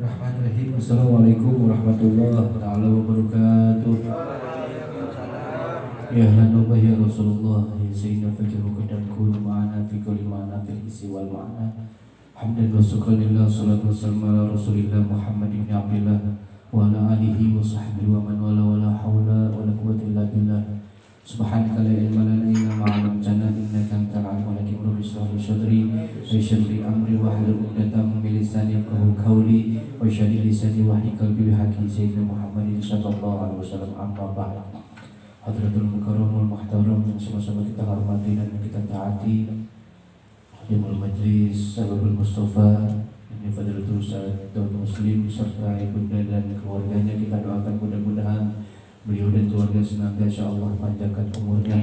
Bismillahirrahmanirrahim. Assalamualaikum warahmatullahi taala wabarakatuh. Ya lanubah ya Rasulullah ya Sayyidina Fajiru kadam kunu ma'ana fi kulli ma'ana fil isi wal ma'ana. Hamdan wa syukranillah salatu wassalamu ala Rasulillah Muhammad ibn Abdillah wa ala alihi wa sahbihi wa man wala wala hawla wa la quwwata illa billah. Subhanaka la ilma lana illa ma 'allamtana innaka antal alimul hakim. Rabbi shrah li sadri wa yassir li amri wahlul 'uqdatam min lisani yafqahu qawli wa shrah lisani wa hdi qalbi bi haqqi sayyidina Muhammadin sallallahu alaihi wasallam. Amma ba'd. Hadratul mukarramul muhtaram yang sama-sama kita hormati dan kita taati, Hadimul Majlis Sababul Mustafa ini Fadilatul Ustaz Daud Muslim serta ibunda dan keluarganya, kita doakan mudah-mudahan beliau dan keluarga senantiasa Allah panjangkan umurnya,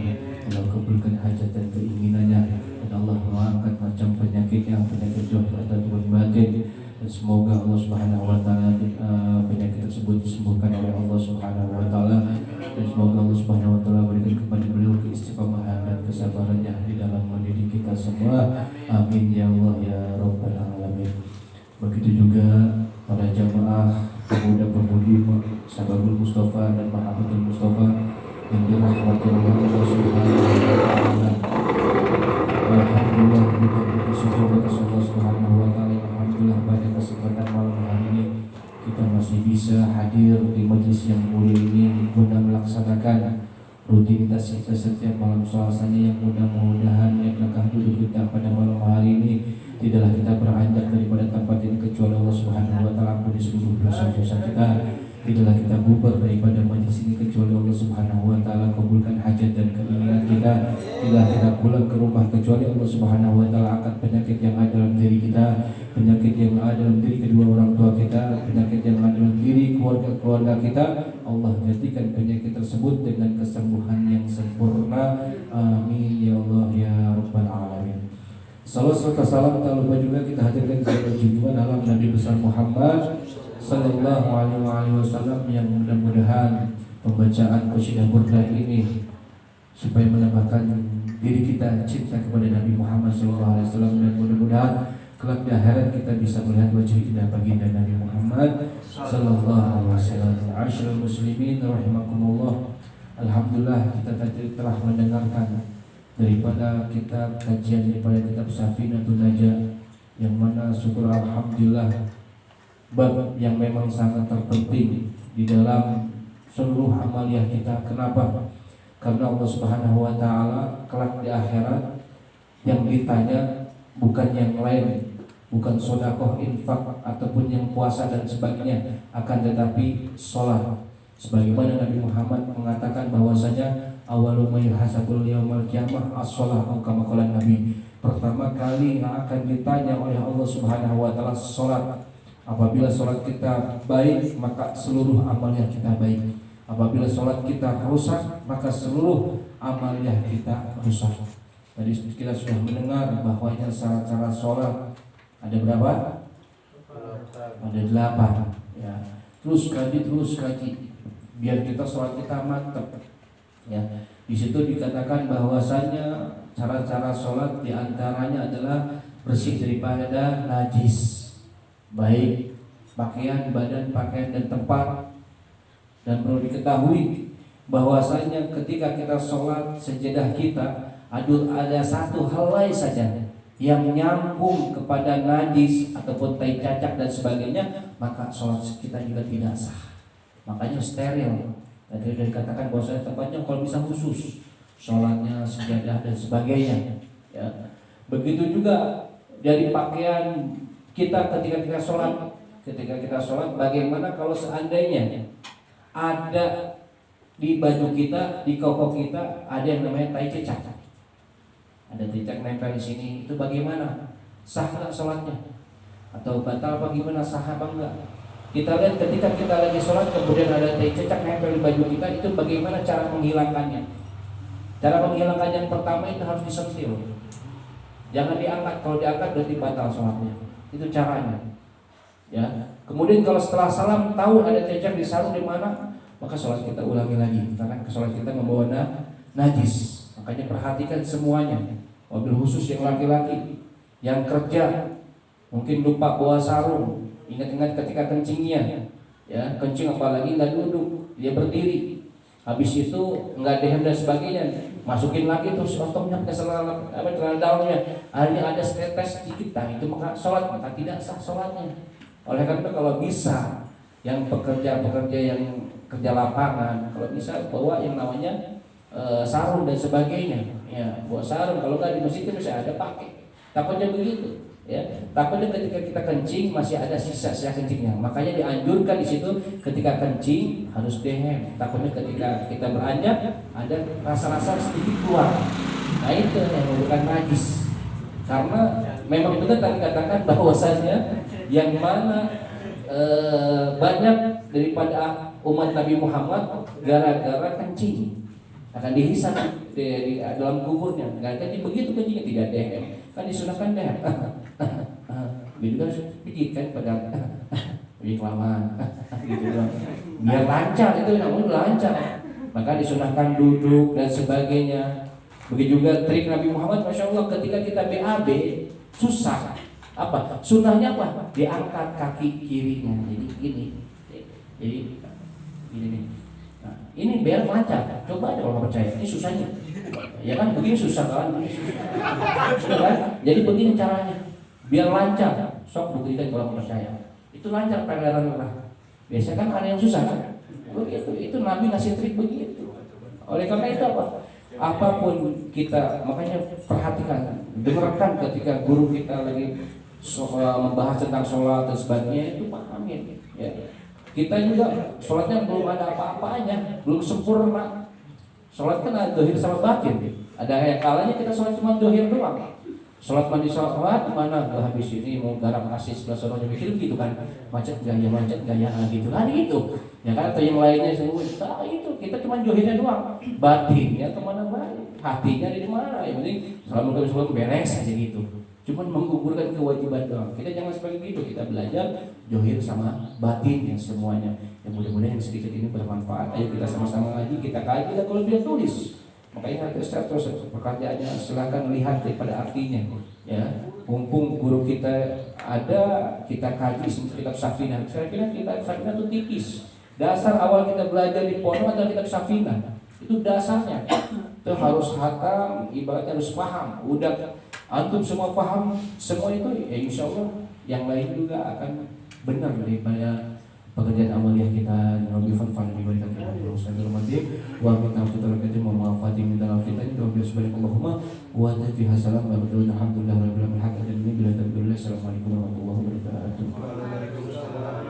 Allah kabulkan hajat dan keinginannya, dan Allah mengangkat macam penyakitnya, penyakit zahir atau batin, dan semoga Allah Subhanahu wa taala penyakit tersebut disembuhkan oleh Allah Subhanahu wa taala, dan semoga Allah Subhanahu wa taala berikan kepada beliau keistiqomahan dan kesabarannya di dalam mendidik kita semua. Amin ya Allah ya rabbal alamin. Begitu juga para jamaah pemuda-pemudi Sababul Mustafa dan Mahabbatul Mustafa yang dirahmati oleh Allah Subhanahu wa taala. Alhamdulillah kita bersyukur atas Allah Subhanahu wa taala. Alhamdulillah pada kesempatan malam hari ini kita masih bisa hadir di majelis yang mulia ini guna melaksanakan rutinitas kita setiap malam Selasanya, yang mudah-mudahan langkah duduk kita pada malam hari ini tidaklah kita beranjak daripada tempat ini kecuali Allah Subhanahu wa taala ampuni seluruh dosa-dosa kita. Tidaklah kita bubar daripada majlis ini kecuali Allah Subhanahu wa taala kabulkan hajat dan keinginan kita. Tidaklah kita pulang ke rumah kecuali Allah Subhanahu wa taala angkat penyakit yang ada dalam diri kita, penyakit yang ada dalam diri kedua orang tua kita, penyakit yang ada dalam diri keluarga kita. Allah gantikan penyakit tersebut dengan kesembuhan yang sempurna. Amin ya Allah ya rabbal alamin. Salam serta salam tak lupa juga kita hadirkan kepada junjungan alam Nabi besar Muhammad sallallahu alaihi wasallam, yang mudah-mudahan pembacaan qasidah burdah ini supaya menambahkan diri kita cinta kepada Nabi Muhammad sallallahu alaihi wasallam, dan mudah-mudahan kelak di akhirat kita bisa melihat wajah indah baginda Nabi Muhammad sallallahu alaihi wasallam. Asyrul muslimin rahimakumullah. Alhamdulillah kita tadi telah mendengarkan daripada kitab kajian daripada kitab Safinatul Najah, yang mana syukur alhamdulillah bab yang memang sangat terpenting di dalam seluruh amaliyah kita. Kenapa? Karena Allah Subhanahu wa taala kelak di akhirat yang ditanya bukan yang lain, bukan sedekah, infak ataupun yang puasa dan sebagainya, akan tetapi sholat. Sebagaimana Nabi Muhammad mengatakan bahwasanya awalu ma yuhasabul yaumil qiyamah as-shalah, atau kama qala Nabi, pertama kali yang akan ditanya oleh Allah Subhanahu wa taala salat. Apabila salat kita baik, maka seluruh amalnya kita baik. Apabila salat kita rusak, maka seluruh amalnya kita rusak. Tadi kita sudah mendengar bahwanya syarat-syarat salat ada berapa? Ada 8 ya. Terus kaji biar kita salat kita mantap. Ya, di situ dikatakan bahwasanya cara-cara sholat diantaranya adalah bersih daripada najis, baik pakaian, badan, pakaian dan tempat. Dan perlu diketahui bahwasanya ketika kita sholat, sejadah kita ada satu helai saja yang nyambung kepada najis ataupun tai cacak dan sebagainya, maka sholat kita juga tidak sah. Makanya steril. Tadi sudah dikatakan bahwasanya tempatnya kalau bisa khusus, sholatnya, sejadah dan sebagainya. Ya. Begitu juga dari pakaian kita ketika kita sholat, bagaimana kalau seandainya ada di baju kita, di koko kita ada yang namanya tai cecak, ada cecak nempel di sini, itu bagaimana? Sah nggak sholatnya? Atau batal apa gimana? Sah apa enggak? Kita lihat ketika kita lagi sholat kemudian ada tai cecak nempel di baju kita, itu bagaimana cara menghilangkannya? Cara menghilangkannya yang pertama itu harus disentil, jangan diangkat. Kalau diangkat berarti batal sholatnya. Itu caranya. Ya. Kemudian kalau setelah salam tahu ada cecak disarung di mana, maka sholat kita ulangi lagi, karena sholat kita membawa najis. Makanya perhatikan semuanya. Wabil khusus yang laki-laki yang kerja mungkin lupa bawa sarung, Ingat-ingat ketika kencingnya, ya kencing apalagi nggak duduk, dia berdiri. Habis itu nggak dehem dan sebagainya, masukin lagi tuh otongnya ke celana dalamnya. Akhirnya ada tetes sedikit, nah itu maka sholat maka tidak sah sholatnya. Oleh karena itu kalau bisa yang pekerja-pekerja yang kerja lapangan, kalau bisa bawa yang namanya sarung dan sebagainya, ya bawa sarung. Kalau nggak di masjid itu bisa ada pakai. Takutnya begitu, ya. Takutnya ketika kita kencing masih ada sisa-sisa kencingnya. Makanya dianjurkan di situ ketika kencing harus dehem. Takutnya ketika kita beranjak ada rasa-rasa sedikit keluar. Nah itu yang merupakan najis. Karena memang benar tadi katakan bahwasanya yang mana banyak daripada umat Nabi Muhammad gara-gara kencing akan dihisap di dalam kuburnya. Jadi begitu kencingnya tidak dehem, kan disunahkan dehem. Gitu kan sedikit kan pada lebih kelamaan gitu doang. Biar lancar, itu namanya lancar. Maka disunahkan duduk dan sebagainya. Begitu juga trik Nabi Muhammad, masya Allah, ketika kita BAB susah. Apa? Sunnahnya apa? Diangkat kaki kirinya. Jadi gini. Jadi gini. Nah, ini biar lancar. Coba aja kalau nggak percaya. Ini susahnya. Ya kan begini susah kan? Begini susah kan? Jadi begini caranya. Biar lancar. Sok buktikan kalau nggak percaya. Itu lancar peredaran darah. Biasanya kan ada yang susah kan? Begitu. Itu Nabi ngasih trik begitu. Oleh karena itu apa? Apapun kita, makanya perhatikan, dengarkan ketika guru kita lagi membahas tentang sholat dan sebagainya, itu pahamin. Ya. Kita juga sholatnya belum ada apa-apanya, belum sempurna. Sholat kan ada dohir sama batin. Ada yang kalanya kita sholat cuma dohir doang. Sholat mandi sholat mana habis ini mau garam nasi sebelah sono mikir gitu kan, macet gaya gitu kan gitu. Ya kan atau yang lainnya semua itu kita cuma dohirnya doang. Batinnya kemana baik, hatinya di mana? Yang penting selalu beres aja gitu. Cuman menggugurkan kewajiban doang. Kita jangan seperti itu. Kita belajar johir sama batin yang semuanya. Yang mudah-mudahan yang sedikit ini bermanfaat. Ayo kita sama-sama ngaji, kita kaji dan kalau dia tulis. Makanya terus pekerjaannya silakan lihat daripada artinya. Ya, mumpung guru kita ada, kita kaji kitab Safinah. Saya kira kitab Safinah itu tipis. Dasar awal kita belajar di pondok adalah kitab Safinah. Itu dasarnya. Itu harus hatam, ibaratnya harus paham. Udah antum semua paham semua itu, ya insya Allah yang lain juga akan benar daripada pekerjaan amaliyah kita. Rabbi fanfa'na bi barakati wa sallallahu wa minna fitrakatin wa ma'afatin min dalam fitani wa bi subhanakallahumma wa tafi hasalam wa alhamdulillah rabbil alamin. Assalamualaikum warahmatullahi wabarakatuh.